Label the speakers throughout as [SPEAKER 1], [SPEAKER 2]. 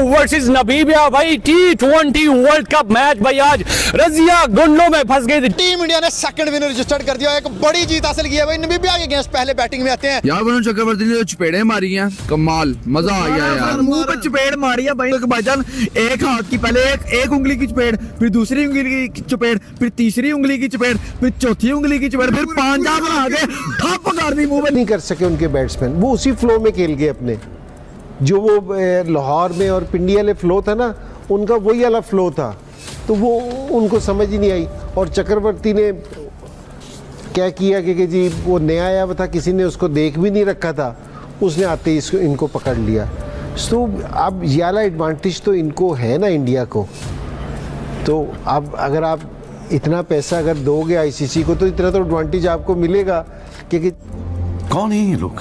[SPEAKER 1] Versus Namibia भाई T20 world cup match भाई आज रजिया गुंडों में फंस गई थी।
[SPEAKER 2] टीम इंडिया ने सेकंड विनर रजिस्टर्ड कर दिया, एक बड़ी जीत हासिल की है भाई। नामीबिया के अगेंस्ट पहले बैटिंग में आते हैं
[SPEAKER 3] यार वरुण चक्रवर्ती ने जो चपेड़े मारी हैं कमाल, मजा आ गया यार।
[SPEAKER 4] मुंह पे चपेड़ मारी है भाई। भाईजान एक हाथ की पहले एक उंगली की चपेड़, फिर दूसरी उंगली की चपेड़, फिर तीसरी उंगली की चपेड़, फिर चौथी उंगली की चपेड़, फिर पांजा बना के ठप कर दी मुंह पे।
[SPEAKER 5] नहीं कर सके उनके बैट्समैन, वो उसी फ्लो में खेल गए अपने, जो वो लाहौर में और पिंडी वाले फ्लो था ना, उनका वही वाला फ्लो था, तो वो उनको समझ ही नहीं आई। और चक्रवर्ती ने क्या किया कि जी वो नया आया हुआ था, किसी ने उसको देख भी नहीं रखा था, उसने आते ही इनको पकड़ लिया। तो अब ये वाला एडवांटेज तो इनको है ना इंडिया को। तो अब अगर आप इतना पैसा अगर दोगे आईसीसी को, तो इतना तो एडवांटेज आपको मिलेगा। क्योंकि
[SPEAKER 6] कौन है ये लोग,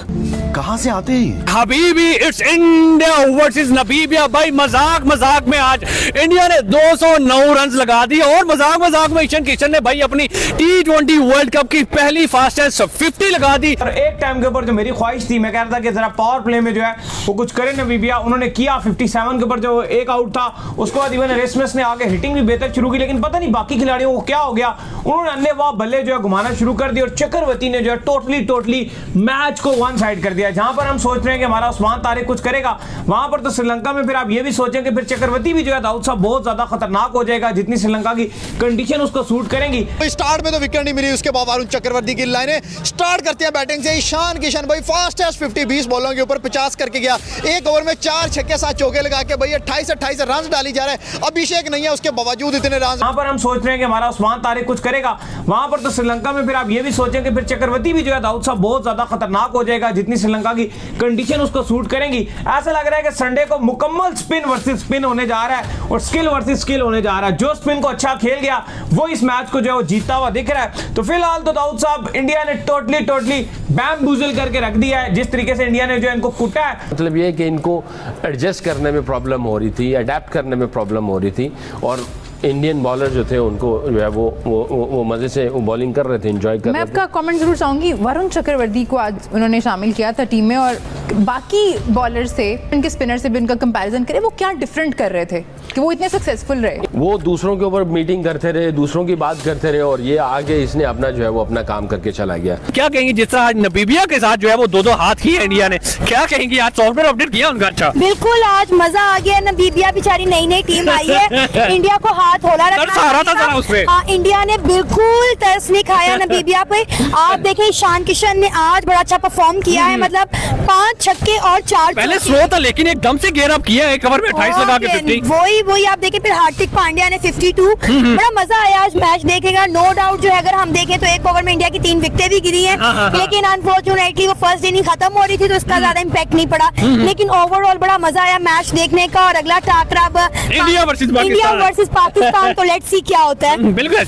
[SPEAKER 6] कहां से आते हैं?
[SPEAKER 1] Habibi it's India versus Namibia भाई मजाक मजाक में आज इंडिया ने 209 रन लगा दिए और मजाक मजाक में ईशान किशन ने भाई अपनी T20 वर्ल्ड कप की पहली फास्टेस्ट 50 लगा दी।
[SPEAKER 7] और एक टाइम के ऊपर जो मेरी ख्वाहिश थी, मैं कह रहा था कि जरा पावर प्ले में जो है वो कुछ करे नामीबिया, उन्होंने किया। 57 के ऊपर जो एक आउट था, उसके बाद इवन रेसमस ने आगे हिटिंग भी बेहतर शुरू की, लेकिन पता नहीं बाकी खिलाड़ियों को क्या हो गया, उन्होंने अन्नेवाह बल्ले जो है घुमाना शुरू कर दी और चक्रवर्ती ने जो है टोटली मैच को वन साइड कर दिया। जहां पर हम सोच रहे हैं कि हमारा उस्मान तारिक कुछ करेगा, वहां पर तो श्रीलंका में फिर आप ये भी सोचें कि फिर चक्रवर्ती भी जो है दाऊद साहब बहुत ज्यादा खतरनाक हो जाएगा, जितनी श्रीलंका की कंडीशन उसको सूट करेंगी।
[SPEAKER 2] स्टार्ट में तो विकेट नहीं मिली, उसके बाद वरुण चक्रवर्ती की लाइनें स्टार्ट करती है बैटिंग से। ईशान किशन भाई फास्टेस्ट 50 20 बॉलों के ऊपर 50 करके गया, एक ओवर में 4 छक्के 7 चौके लगा के भाई 28 रन डाली जा रहा है। अभिषेक नहीं है, उसके बावजूद इतने रन।
[SPEAKER 7] वहां पर हम सोच रहे हैं कि हमारा उस्मान तारिक कुछ करेगा, वहां पर तो श्रीलंका में फिर आप ये भी सोचें कि फिर चक्रवर्ती भी जो है दाऊद साहब बहुत ज्यादा खतरनाक हो जाएगा, जितनी श्रीलंका की कंडीशन उसको सूट करेंगी। ऐसा लग रहा है कि संडे को मुकम्मल स्पिन वर्सेस स्पिन होने जा रहा है और स्किल वर्सेस स्किल होने जा रहा है। जो स्पिन को अच्छा खेल गया वो इस मैच को जो है वो जीतता हुआ दिख रहा है। तो फिलहाल तो दाऊद साहब इंडिया ने टोटली बैम्बूजल करके रख दिया है, जिस तरीके से इंडिया ने जो इनको कुटा है।
[SPEAKER 8] मतलब ये है कि इनको एडजस्ट करने में प्रॉब्लम हो रही थी, अडेप्ट करने में प्रॉब्लम हो रही थी, और इंडियन बॉलर जो थे उनको जो है वो मजे से बॉलिंग कर रहे थे, एंजॉय कर रहे थे।
[SPEAKER 9] मैं आपका कमेंट जरूर चाहूंगी। वरुण चक्रवर्ती को आज उन्होंने शामिल किया था टीम में, और बाकी बॉलर से, इनके स्पिनर से भी उनका कंपैरिजन करें, वो क्या डिफरेंट कर रहे थे कि वो इतने सक्सेसफुल रहे? वो
[SPEAKER 8] दूसरों के ऊपर मीटिंग करते रहे, दूसरों की बात करते रहे, और ये आगे इसने अपना जो है वो अपना काम करके चला गया।
[SPEAKER 1] क्या कहेंगे जिस तरह आज नामीबिया के साथ जो है वो दो हाथ की है इंडिया ने, क्या कहेंगे आज सॉफ्टवेयर अपडेट किया उनका? अच्छा
[SPEAKER 10] बिल्कुल, आज मजा आ गया। नामीबिया बेचारी नई टीम आई है, इंडिया को हाथ होला रखना
[SPEAKER 1] था उसमें।
[SPEAKER 10] हाँ, इंडिया ने बिल्कुल तरस नहीं खाया नामीबिया पे। आप देखें ईशान किशन ने आज बड़ा अच्छा परफॉर्म किया है, मतलब 5 छक्के और 4
[SPEAKER 1] पहले स्लो था लेकिन एकदम से गेयर अप किया है, कवर में 28 लगा के 50।
[SPEAKER 10] वही आप देखें, फिर हार्दिक पांड्या ने 52। बड़ा मजा आया आज मैच देखेगा। नो डाउट जो है अगर हम देखें तो एक ओवर में इंडिया की 3 विकेटें भी गिरी है, लेकिन अनफॉर्चुनेटली वो फर्स्ट इनिंग खत्म हो रही थी तो उसका ज्यादा इम्पैक्ट नहीं पड़ा। लेकिन ओवरऑल बड़ा मजा आया मैच देखने का। और अगला टाकरा
[SPEAKER 1] इंडिया
[SPEAKER 10] वर्सेस पाकिस्तान, तो लेट्स सी क्या होता है।
[SPEAKER 1] बिल्कुल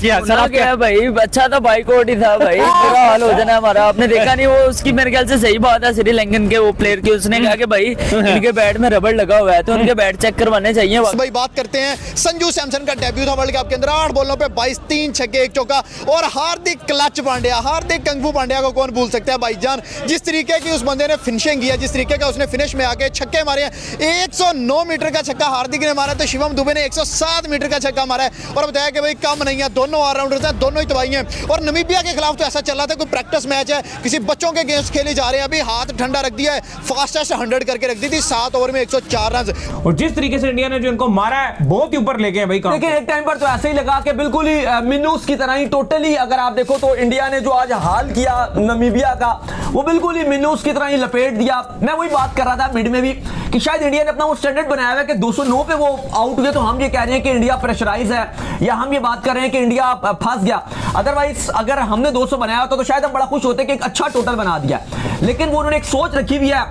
[SPEAKER 4] क्या भाई, अच्छा था, बाइकआउट ही था भाई, बुरा हाल हो जाना हमारा। आपने देखा नहीं वो उसकी, मेरे ख्याल से सही बात है श्रीलंकन के वो प्लेयर की, उसने कहा कि भाई इनके बैट में रबड़ लगा हुआ है तो उनके बैट चेक करवाने चाहिए।
[SPEAKER 2] भाई बात करते हैं, संजू सैमसन का डेब्यू था वर्ल्ड कप के अंदर, 8 बॉलों पे 22, 3 छक्के 1 चौका। और हार्दिक क्लच पांड्या, हार्दिक कंगफू पांड्या को कौन भूल सकता है भाईजान। जिस तरीके की उस बंदे ने फिनिशिंग किया, जिस तरीके का उसने फिनिश में आके छक्के मारे हैं। 109 मीटर का छक्का हार्दिक ने मारा, तो शिवम दुबे ने 107 मीटर का छक्का मारा है। और बताया कि भाई कम नहीं है, दोनों ऑलराउंडर्स हैं, दोनों ही तबाही हैं। और नामीबिया के खिलाफ तो ऐसा चल रहा था कोई प्रैक्टिस मैच है, किसी बच्चों के अगेंस्ट खेले जा रहे हैं। अभी हाथ ठंडा रख दिया है, फास्टेस्ट 100 करके रख दी थी, 7 ओवर में 104 रन।
[SPEAKER 7] और जिस तरीके से इंडिया ने जो इनको मारा है बहुत ही ऊपर ले गए भाई।
[SPEAKER 11] लेकिन एक टाइम पर तो ऐसे ही लगा कि बिल्कुल ही मिनूस की तरह ही टोटली, अगर आप देखो तो इंडिया ने जो आज हाल किया नामीबिया का, वो बिल्कुल ही मिनूस की तरह ही लपेट दिया। मैं वही बात कर रहा था मिड में भी कि शायद इंडिया ने अपना वो स्टैंडर्ड बनाया हुआ है कि 209 पे वो आउट हुए तो हम ये कह रहे हैं कि इंडिया प्रेशराइज है, या हम ये बात कर रहे हैं कि इंडिया फंस गया। अदरवाइज अगर हमने 200 बनाया होता तो शायद हम बड़ा खुश होते कि एक अच्छा टोटल बना दिया। लेकिन वो उन्होंने एक सोच रखी हुई है,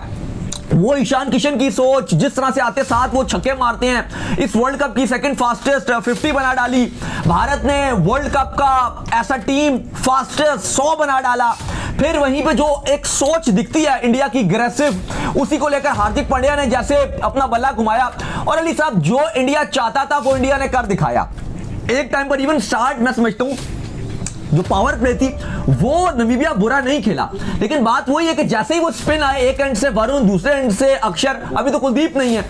[SPEAKER 11] वो ईशान किशन की सोच, जिस तरह से आते साथ वो छक्के मारते हैं, इस वर्ल्ड कप की सेकंड फास्टेस्ट 50 बना डाली। भारत ने वर्ल्ड कप का ऐसा टीम फास्टेस्ट 100 बना डाला। फिर वहीं पे जो एक सोच दिखती है इंडिया की अग्रेसिव, उसी को लेकर हार्दिक पांड्या ने जैसे अपना बल्ला घुमाया। और अली साहब, जो इंडिया चाहता था वो इंडिया ने कर दिखाया। एक टाइम पर इवन स्टार्ट मैं समझता हूं जो पावर प्ले थी वो नामीबिया बुरा नहीं खेला, लेकिन बात वही है कि जैसे ही वो स्पिन आए, एक एंड से वरुण, दूसरे एंड से अक्षर, अभी तो कुलदीप नहीं है,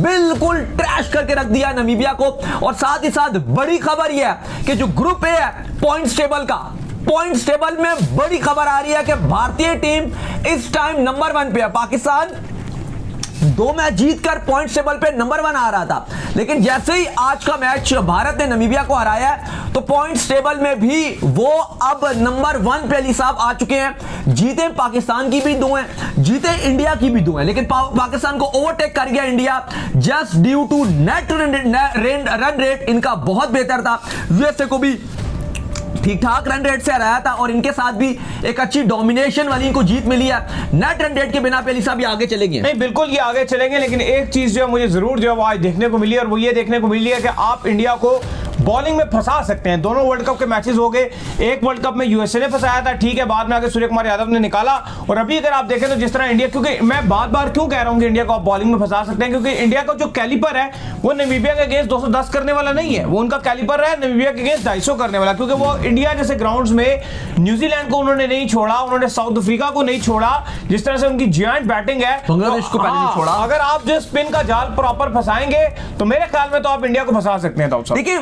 [SPEAKER 11] बिल्कुल ट्रैश करके रख दिया नामीबिया को। और साथ ही साथ बड़ी खबर यह है कि जो ग्रुप ए है पॉइंट्स टेबल का, पॉइंट्स टेबल में बड़ी खबर आ रही है कि भारतीय टीम इस टाइम नंबर 1 पे है। पाकिस्तान 2 मैच जीतकर पॉइंट्स टेबल पे नंबर 1 आ रहा था, लेकिन जैसे ही आज का मैच भारत ने नामीबिया को हराया है तो पॉइंट्स टेबल में भी वो अब नंबर 1 पे अली साहब आ चुके हैं। जीते पाकिस्तान की भी 2 हैं, जीते इंडिया की भी 2 हैं, लेकिन पाकिस्तान को ओवरटेक कर गया India just due to net run rate इनका बहुत बेहतर था। यूएसए को भी ठीक ठाक रन रेट से हराया था और इनके साथ भी एक अच्छी डोमिनेशन वाली इनको जीत मिली है। नेट रन रेट के बिना पे अली साहब ये आगे चलेंगे।
[SPEAKER 7] नहीं, बिल्कुल ये आगे चलेंगे, लेकिन एक चीज जो है मुझे जरूर जो है वो आज देखने को मिली, और वो ये देखने को मिली है कि आप इंडिया को बॉलिंग में फंसा सकते हैं। दोनों वर्ल्ड कप के मैचेस हो गए, एक वर्ल्ड कप में यूएसए ने फंसाया था, ठीक है, बाद में आगे सूर्य कुमार यादव ने निकाला, और अभी अगर आप देखें तो जिस तरह इंडिया, क्योंकि मैं बार बार क्यों कह रहा हूं कि इंडिया को आप बॉलिंग में फंसा सकते हैं, क्योंकि इंडिया का जो कैलिपर है वो नामीबिया के अगेंस्ट 210 करने वाला नहीं है, वो उनका कैलिपर है नामीबिया के अगेंस्ट 250 करने वाला, क्योंकि वो इंडिया जैसे ग्राउंड्स में न्यूजीलैंड को उन्होंने नहीं छोड़ा, उन्होंने साउथ अफ्रीका को नहीं छोड़ा, जिस तरह से उनकी जायंट बैटिंग है,
[SPEAKER 11] बांग्लादेश को पहले नहीं छोड़ा।
[SPEAKER 7] अगर आप जो स्पिन का जाल प्रॉपर फंसाएंगे तो मेरे ख्याल में तो आप इंडिया को फंसा सकते हैं।
[SPEAKER 11] देखिए,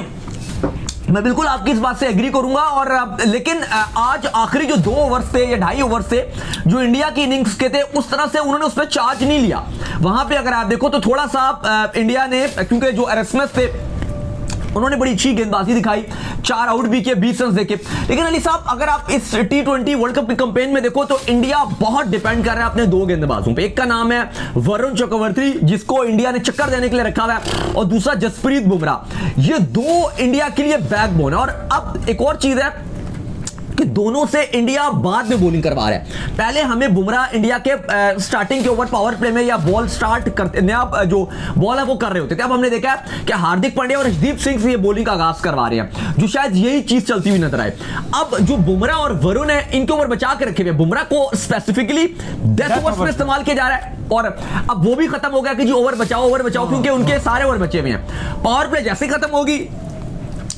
[SPEAKER 11] मैं बिल्कुल आपकी इस बात से एग्री करूंगा, और लेकिन आज आखिरी जो 2 ओवर थे या 2.5 ओवर थे जो इंडिया की इनिंग्स के थे, उस तरह से उन्होंने उस पर चार्ज नहीं लिया। वहां पे अगर आप देखो तो थोड़ा सा इंडिया ने, क्योंकि जो एरस्मस थे उन्होंने बड़ी अच्छी गेंदबाजी दिखाई, 4 आउट भी किए, 20 रन देके, लेकिन अली साहब अगर आप इस T20 वर्ल्ड कप की कैंपेन में देखो तो इंडिया बहुत डिपेंड कर रहा है अपने 2 गेंदबाजों पे। एक का नाम है वरुण चक्रवर्ती, जिसको इंडिया ने चक्कर देने के लिए रखा हुआ है, और दूसरा जसप्रीत बुमराह। ये 2 इंडिया के लिए बैकबोन है। और अब एक और चीज है कि दोनों से इंडिया बाद में बॉलिंग करवा रहा है। पहले हमें बुमराह इंडिया के स्टार्टिंग के ओवर पावर प्ले में या बॉल स्टार्ट करते, नया जो बॉल है वो कर रहे होते थे। अब हमने देखा कि हार्दिक पांड्या और हरदीप सिंह से ये बॉलिंग का आगाज करवा रहे हैं, जो शायद यही चीज चलती हुई नजर आए। अब जो बुमराह और वरुण है, इनके ओवर बचा के रखे हुए, बुमराह को स्पेसिफिकली डेथ ओवर्स में इस्तेमाल किया जा रहा है, और अब वो भी खत्म हो गया कि जी ओवर बचाओ, क्योंकि उनके सारे ओवर बचे हुए हैं। पावर प्ले जैसे खत्म होगी,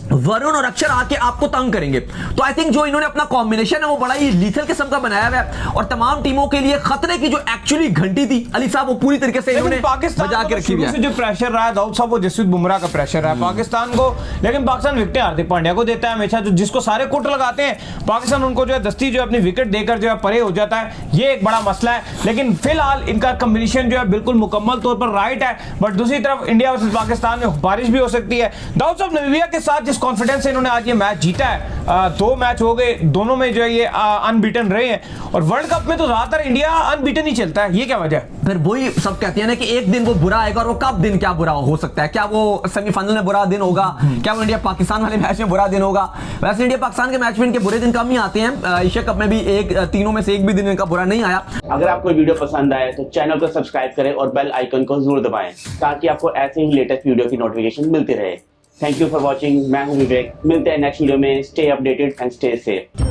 [SPEAKER 11] वरुण और अक्षर आके आपको तंग करेंगे। तो आई थिंक जो इन्होंने अपना कॉम्बिनेशन है वो बड़ा ही लीथल किस्म का बनाया हुआ है, और तमाम टीमों के लिए खतरे की जो एक्चुअली घंटी थी अली साहब वो पूरी तरीके से इन्होंने बजा के रखी है।
[SPEAKER 7] जो प्रेशर रहा है दाऊद साहब, वो जसप्रीत बुमराह का प्रेशर है पाकिस्तान को, लेकिन पाकिस्तान विकेट हार्दिक पांड्या को देता है हमेशा, जो जिसको सारे कुट लगाते हैं पाकिस्तान उनको जो है दस्ती जो अपनी विकेट देकर जो है परे हो जाता है। ये एक बड़ा मसला है, लेकिन फिलहाल इनका कॉम्बिनेशन जो है बिल्कुल मुकम्मल तौर पर राइट है। बट दूसरी तरफ इंडिया वर्सेस पाकिस्तान में बारिश भी हो सकती है। दाऊद साहब, नामीबिया के साथ जिस कॉन्फिडेंस से इन्होंने आज ये मैच जीता है, 2 मैच हो गए, दोनों में जो है ये अनबीटन रहे हैं, और वर्ल्ड कप में तो ज्यादातर इंडिया अनबीटन ही चलता है, ये क्या वजह है?
[SPEAKER 11] फिर वही सब कहते हैं ना कि एक दिन वो बुरा आएगा, और वो कब दिन क्या बुरा हो सकता है? क्या वो सेमीफाइनल में बुरा दिन होगा? क्या वो इंडिया पाकिस्तान वाले मैच में बुरा दिन होगा? वैसे इंडिया पाकिस्तान के मैच में इनके बुरे दिन कम ही आते हैं। एशिया कप में भी तीनों में से एक भी दिन इनका बुरा नहीं आया।
[SPEAKER 12] अगर आपको वीडियो पसंद आए तो चैनल को सब्सक्राइब करें और बेल आइकन को जरूर दबाएं, ताकि आपको ऐसे ही लेटेस्ट वीडियो की नोटिफिकेशन मिलती रहे। Thank you for watching. मैं हूं विवेक, मिलते हैं नेक्स्ट वीडियो में। Stay updated and stay safe.